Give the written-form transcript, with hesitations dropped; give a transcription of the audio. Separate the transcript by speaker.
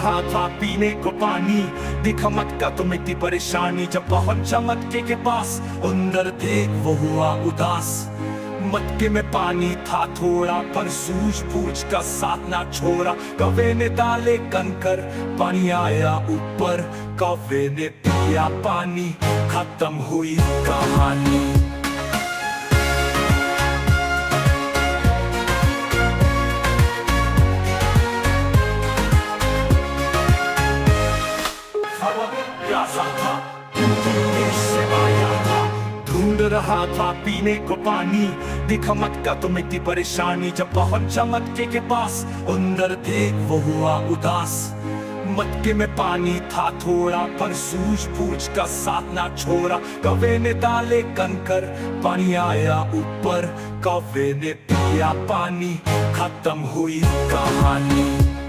Speaker 1: रहा था पीने को पानी, दिखा मटका तो मिट्टी परेशानी। जब पहुंचा मटके के पास, अंदर देख वो हुआ उदास। मटके में पानी था थोड़ा, पर सूझबूझ का साथ ना छोड़ा। कौवे ने डाले कंकर, पानी आया ऊपर। कौवे ने पिया पानी, खत्म हुई कहानी। ढूंढ रहा था पीने को पानी, दिखा मटका तो मिट्टी परेशानी। जब पहुंचा मटके के पास, अंदर देख वो हुआ उदास। मटके में पानी था थोड़ा, पर सूझबूझ का साथ ना छोड़ा। कौवे ने डाले कंकर, पानी आया ऊपर। कौवे ने पिया पानी, खत्म हुई कहानी।